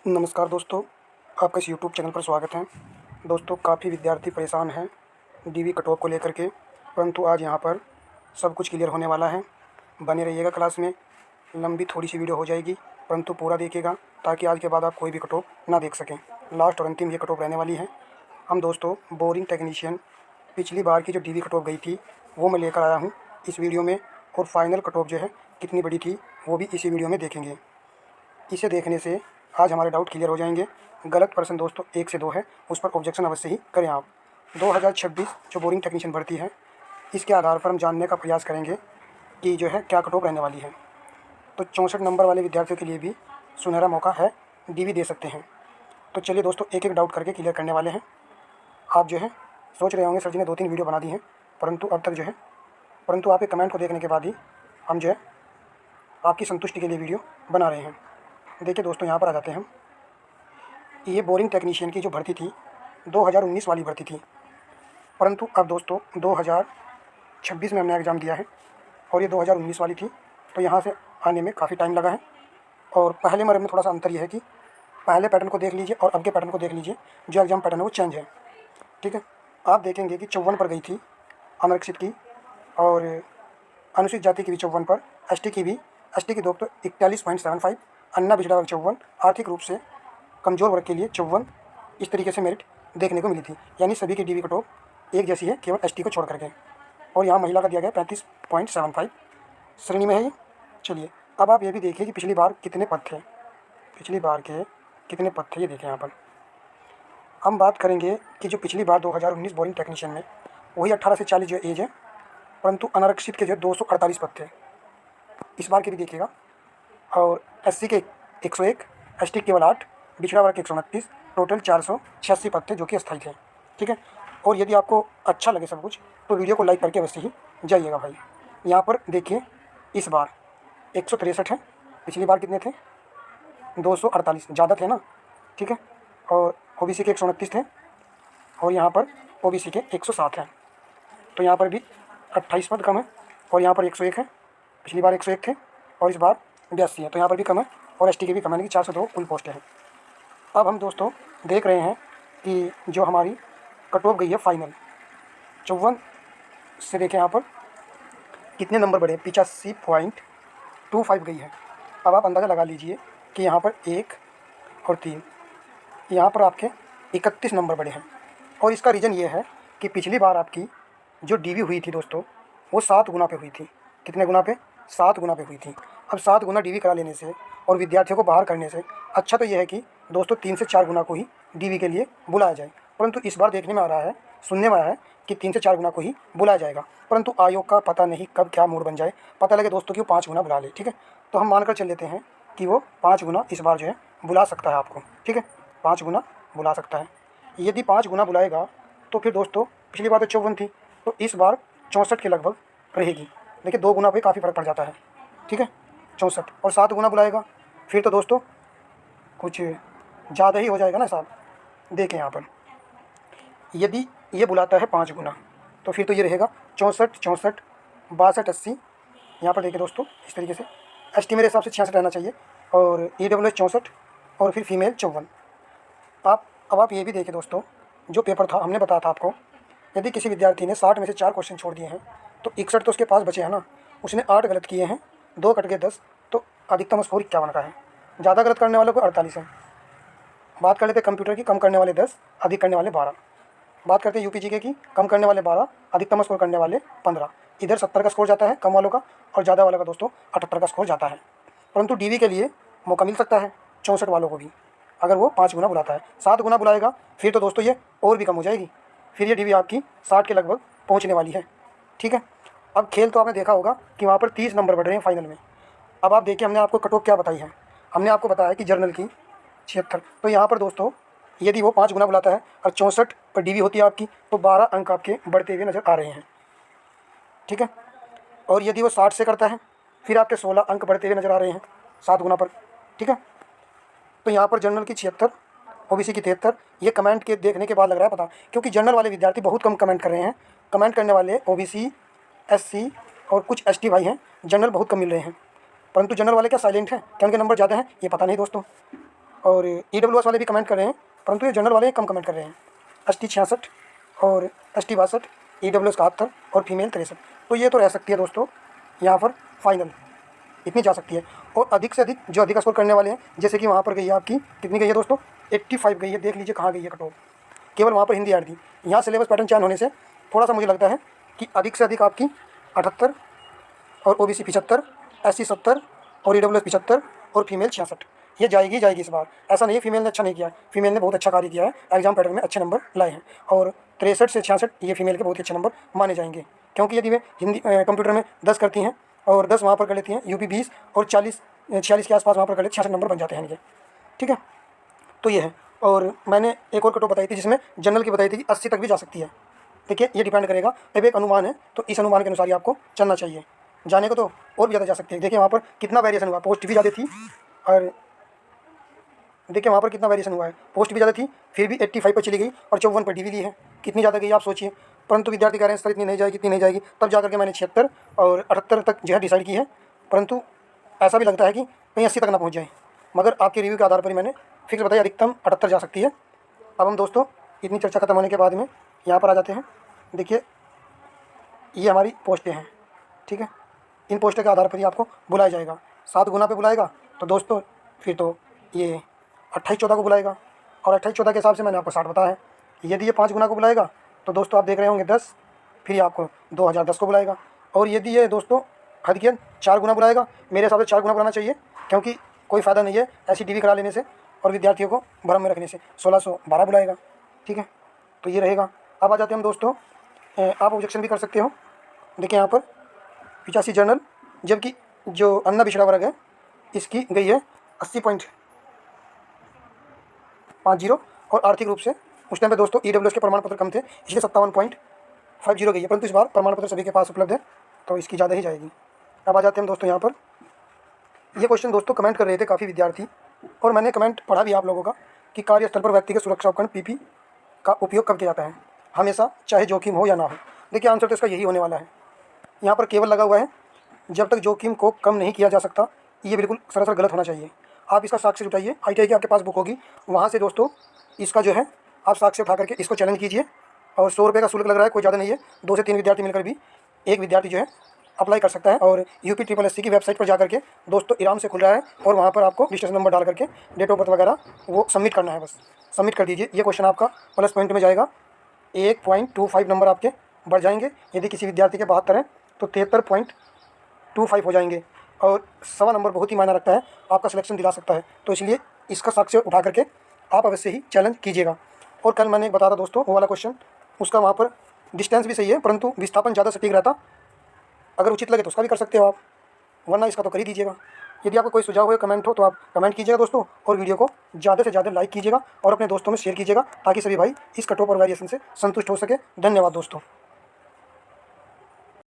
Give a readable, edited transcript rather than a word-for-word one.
नमस्कार दोस्तों, आपका इस यूट्यूब चैनल पर स्वागत है। दोस्तों, काफ़ी विद्यार्थी परेशान हैं डीवी कट ऑफ को लेकर के, परंतु आज यहाँ पर सब कुछ क्लियर होने वाला है। बने रहिएगा क्लास में। लंबी थोड़ी सी वीडियो हो जाएगी, परंतु पूरा देखिएगा ताकि आज के बाद आप कोई भी कट ऑफ ना देख सकें। लास्ट और अंतिम ये कट ऑफ रहने वाली है। हम दोस्तों बोरिंग टेक्नीशियन पिछली बार की जो डीवी कट ऑफ गई थी वो मैं लेकर आया हूँ इस वीडियो में, और फाइनल कट ऑफ जो है कितनी बड़ी थी वो भी इसी वीडियो में देखेंगे। इसे देखने से आज हमारे डाउट क्लियर हो जाएंगे। गलत प्रश्न दोस्तों 1 से 2 है, उस पर ऑब्जेक्शन अवश्य ही करें आप। 2026 जो बोरिंग टेक्नीशियन भर्ती है, इसके आधार पर हम जानने का प्रयास करेंगे कि जो है क्या कट ऑफ रहने वाली है। तो 64 नंबर वाले विद्यार्थियों के लिए भी सुनहरा मौका है, डीवी दे सकते हैं। तो चलिए दोस्तों एक एक डाउट करके क्लियर करने वाले हैं। आप जो है सोच रहे होंगे सर जी ने 2-3 वीडियो बना दी हैं, परंतु अब तक जो है आपके कमेंट को देखने के बाद ही हम जो है आपकी संतुष्टि के लिए वीडियो बना रहे हैं। देखिए दोस्तों, यहाँ पर आ जाते हैं हम। ये बोरिंग टेक्नीशियन की जो भर्ती थी 2019 वाली भर्ती थी, परंतु अब दोस्तों 2026 में हमने एग्ज़ाम दिया है और ये 2019 वाली थी। तो यहाँ से आने में काफ़ी टाइम लगा है। और पहले मरम में थोड़ा सा अंतर ये है कि पहले पैटर्न को देख लीजिए और अब के पैटर्न को देख लीजिए, जो एग्ज़ाम पैटर्न है वो चेंज है। ठीक है, आप देखेंगे कि 54 पर गई थी अनारक्षित की, और अनुसूचित जाति की भी 54 पर, एसटी की भी। एसटी की दोस्तों 41.75, अन्ना पिछड़ा वर्ग 54, आर्थिक रूप से कमज़ोर वर्ग के लिए 54, इस तरीके से मेरिट देखने को मिली थी। यानी सभी की डीवी कट ऑफ एक जैसी है, केवल एसटी को छोड़ करके। और यहाँ महिला का दिया गया 35.75 श्रेणी में है ये। चलिए अब आप ये भी देखिए कि पिछली बार कितने पद थे, पिछली बार के कितने पद थे ये देखें। यहाँ पर हम बात करेंगे कि जो पिछली बार 2019 बोरिंग टेक्नीशियन में वही 18 से 40 जो एज है, परंतु अनारक्षित के जो 248 पद थे। इस बार के भी देखिएगा। और एससी के 101, एसटी केवल 8, पिछड़ा वर्ग 129, टोटल 486 पद थे जो कि अस्थायी थे। ठीक है, और यदि आपको अच्छा लगे सब कुछ तो वीडियो को लाइक करके अवश्य ही जाइएगा भाई। यहाँ पर देखिए इस बार 163 है, पिछली बार कितने थे 248, ज़्यादा थे ना। ठीक है, और ओबीसी के 129 थे और यहाँ पर ओबीसी के 107 हैं। तो यहाँ पर भी 28 पद कम है, और यहाँ पर 101 है, पिछली बार 101 थे और इस बार 82 है, तो यहाँ पर भी कम है। और एसटी के भी कम है कि 402 कुल पोस्टें हैं। अब हम दोस्तों देख रहे हैं कि जो हमारी कट ऑफ गई है फाइनल 54 से, देखें यहाँ पर कितने नंबर बढ़े, 85.25 गई है। अब आप अंदाज़ा लगा लीजिए कि यहाँ पर 1 और 3, यहाँ पर आपके 31 नंबर बढ़े हैं। और इसका रीज़न ये है कि पिछली बार आपकी जो डीवी हुई थी दोस्तों वो 7 गुना पे हुई थी। कितने गुना पे? 7 गुना पे हुई थी। अब 7 गुना डीवी करा लेने से और विद्यार्थियों को बाहर करने से अच्छा तो ये है कि दोस्तों 3 से 4 गुना को ही डीवी के लिए बुलाया जाए। परंतु इस बार देखने में आ रहा है, सुनने में आया है कि 3 से 4 गुना को ही बुलाया जाएगा, परंतु आयोग का पता नहीं कब क्या मूड बन जाए। पता लगे दोस्तों कि वो 5 गुना बुला ले। ठीक है, तो हम मानकर चल लेते हैं कि वो 5 गुना इस बार जो है बुला सकता है आपको। ठीक है, 5 गुना बुला सकता है। यदि 5 गुना बुलाएगा तो फिर दोस्तों पिछली बार तो 54 थी, तो इस बार 64 के लगभग रहेगी। देखिए 2 गुना पे काफ़ी फ़र्क पड़ जाता है। ठीक है, 64 और 7 गुना बुलाएगा फिर तो दोस्तों कुछ ज़्यादा ही हो जाएगा ना साहब। देखें यहाँ पर यदि ये बुलाता है 5 गुना तो फिर तो ये रहेगा 64, 64, 62, 80। यहाँ पर देखिए दोस्तों इस तरीके से एसटी मेरे हिसाब से 66 रहना चाहिए, और ईडब्ल्यूएस 64, और फिर फीमेल 54। अब आप ये भी देखिए दोस्तों, जो पेपर था हमने बताया था आपको, यदि किसी विद्यार्थी ने 60 में से 4 क्वेश्चन छोड़ दिए हैं तो 61 तो उसके पास बचे हैं ना। उसने 8 गलत किए हैं, 2 कट गए 10, तो अधिकतम स्कोर 51 का है। ज़्यादा गलत करने वालों को 48 है। बात कर लेते कंप्यूटर की, कम करने वाले 10, अधिक करने वाले 12। बात करते हैं यूपीजीके की, कम करने वाले 12, अधिकतम स्कोर करने वाले 15। इधर 70 का स्कोर जाता है कम वालों का, और ज़्यादा वालों का दोस्तों 78 का स्कोर जाता है। परंतु डीवी के लिए मौका मिल सकता है 64 वालों को भी, अगर वो 5 गुना बुलाता है। 7 गुना बुलाएगा फिर तो दोस्तों ये और भी कम हो जाएगी, फिर ये डीवी आपकी 60 के लगभग पहुंचने वाली है। ठीक है, अब खेल तो आपने देखा होगा कि वहाँ पर 30 नंबर बढ़ रहे हैं फाइनल में। अब आप देखिए हमने आपको कट ऑफ क्या बताई है। हमने आपको बताया कि जर्नल की 76, तो यहाँ पर दोस्तों यदि वो 5 गुना बुलाता है और 64 पर डीवी होती है आपकी, तो 12 अंक आपके बढ़ते हुए नज़र आ रहे हैं। ठीक है, और यदि वो 60 से करता है फिर आपके 16 अंक बढ़ते हुए नज़र आ रहे हैं 7 गुना पर। ठीक है, तो यहाँ पर जनरल की 76, ओबीसी की 73। ये कमेंट के देखने के बाद लग रहा है पता, क्योंकि जनरल वाले विद्यार्थी बहुत कम कमेंट कर रहे हैं। कमेंट करने वाले ओबीसी, एससी और कुछ एसटी भाई हैं, जनरल बहुत कम मिल रहे हैं। परंतु जनरल वाले क्या साइलेंट हैं, क्या उनके नंबर ज़्यादा हैं, ये पता नहीं दोस्तों। और EWS वाले भी कमेंट कर रहे हैं, परंतु ये जनरल वाले कम कमेंट कर रहे हैं। ST 66 और ST 62, EWS 71 और फीमेल 63। तो ये तो रह सकती है दोस्तों यहाँ पर फाइनल, इतनी जा सकती है। और अधिक से अधिक जो अधिक स्कोर करने वाले हैं, जैसे कि वहाँ पर गई है आपकी, कितनी गई है दोस्तों, 85 गई है। देख लीजिए कहाँ गई है कट ऑफ, केवल वहाँ पर हिंदी ऐड थी। यहाँ सिलेबस पैटर्न चेंज होने से थोड़ा सा मुझे लगता है कि अधिक से अधिक आपकी 78 और OBC 75, SC 70 और EWS 75 और फीमेल 66 ये जाएगी इस बार। ऐसा नहीं है फीमेल ने अच्छा नहीं किया है, फीमेल ने बहुत अच्छा कार्य किया है, एग्जाम पैटर्न में अच्छे नंबर लाए हैं। और 63 से 66 ये फीमेल के बहुत ही अच्छे नंबर माने जाएंगे, क्योंकि यदि वे हिंदी कंप्यूटर में 10 करती हैं और 10 वहाँ पर कर लेती हैं, UP 20 और 46 के आसपास वहाँ पर कर लेती, 66 नंबर बन जाते हैं इनके। ठीक है, तो ये है। और मैंने एक और कट ऑफ बताई थी जिसमें जनरल की बताई थी कि 80 तक भी जा सकती है। देखिए ये डिपेंड करेगा, अब एक अनुमान है तो इस अनुमान के अनुसार ही आपको चलना चाहिए। जाने को तो और भी ज़्यादा जा सकती है। देखिए वहाँ पर कितना वेरिएशन हुआ, पोस्ट भी ज़्यादा थी, और देखिए वहाँ पर कितना वेरिएशन हुआ है, पोस्ट भी ज़्यादा थी फिर भी 85 पर चली गई और 54 पर DV ली है, कितनी ज़्यादा गई आप सोचिए। परंतु विद्यार्थी कह रहे हैं सर इतनी नहीं जाएगी, तब जा करके मैंने 76 और 78 तक जो है डिसाइड की है। परंतु ऐसा भी लगता है कि कहीं 80 तक ना पहुँच जाए, मगर आपके रिव्यू के आधार पर ही मैंने फिक्स बताया अधिकतम 78 जा सकती है। अब हम दोस्तों इतनी चर्चा खत्म होने के बाद में यहाँ पर आ जाते हैं। देखिए ये हमारी पोस्टें हैं, ठीक है, इन पोस्टों के आधार पर ही आपको बुलाया जाएगा। 7 गुना पे बुलाएगा तो दोस्तों फिर तो ये 28-14 को बुलाएगा, और 28-14 के हिसाब से मैंने आपको 60 बताया है। यदि ये 5 गुना को बुलाएगा तो दोस्तों आप देख रहे होंगे 10, फिर ये आपको 2010 को बुलाएगा। और यदि ये दोस्तों हद की 4 गुना बुलाएगा, मेरे हिसाब से 4 गुना बुलाना चाहिए, क्योंकि कोई फ़ायदा नहीं है ऐसी DV करा लेने से और विद्यार्थियों को भ्रम में रखने से। 1612 बुलाएगा, ठीक है, तो ये रहेगा। अब आ जाते हैं हम दोस्तों, आप ऑब्जेक्शन भी कर सकते हो। देखिए यहाँ पर 85 जनरल, जबकि जो अन्ना पिछड़ा वर्ग है इसकी गई है 80.50, और आर्थिक रूप से उस टाइम पे दोस्तों EWS के प्रमाण पत्र कम थे, इसलिए 57.50 गई है। परंतु इस बार प्रमाण पत्र सभी के पास उपलब्ध है तो इसकी ज़्यादा ही जाएगी। अब आ जाते हैं हम दोस्तों यहाँ पर, ये क्वेश्चन दोस्तों कमेंट कर रहे थे काफ़ी विद्यार्थी, और मैंने कमेंट पढ़ा भी आप लोगों का कि कार्यस्थल पर व्यक्तिगत सुरक्षा उपकरण PP का उपयोग कब किया जाता है, हमेशा, चाहे जोखिम हो या ना हो। देखिए आंसर तो इसका यही होने वाला है। यहाँ पर केवल लगा हुआ है जब तक जोखिम को कम नहीं किया जा सकता, ये बिल्कुल सरासर गलत होना चाहिए। आप इसका साक्ष्य जुटाइए, ITI की आपके पास बुक होगी, वहाँ से दोस्तों इसका जो है आप साक्ष्य उठा करके इसको चैलेंज कीजिए। और 100 रुपये का शुल्क लग रहा है, कोई ज़्यादा नहीं है। 2 से 3 विद्यार्थी मिलकर भी एक विद्यार्थी जो है अप्लाई कर सकता है। और UPSSC की वेबसाइट पर जा करके दोस्तों आराम से खुल रहा है, और वहाँ पर आपको रजिस्ट्रेशन नंबर डाल करके डेट ऑफ बर्थ वगैरह वो सबमिट करना है, बस सबमिट कर दीजिए। ये क्वेश्चन आपका प्लस पॉइंट में जाएगा, 1.25 नंबर आपके बढ़ जाएंगे। यदि किसी विद्यार्थी के 72 हैं तो 73.25 हो जाएंगे, और 1.25 नंबर बहुत ही मायना रखता है, आपका सिलेक्शन दिला सकता है। तो इसलिए इसका साक्ष्य उठा करके आप अवश्य ही चैलेंज कीजिएगा। और कल मैंने बता रहा दोस्तों वो वाला क्वेश्चन, उसका वहाँ पर डिस्टेंस भी सही है, परंतु विस्थापन ज़्यादा सटीक रहता। अगर उचित लगे तो उसका भी कर सकते हो आप, वरना इसका तो कर ही दीजिएगा। यदि आपको कोई सुझाव हो, कमेंट हो, तो आप कमेंट कीजिएगा दोस्तों, और वीडियो को ज़्यादा से ज़्यादा लाइक कीजिएगा और अपने दोस्तों में शेयर कीजिएगा, ताकि सभी भाई इस कट ऑफ और वेरिएशन से संतुष्ट हो सके। धन्यवाद दोस्तों।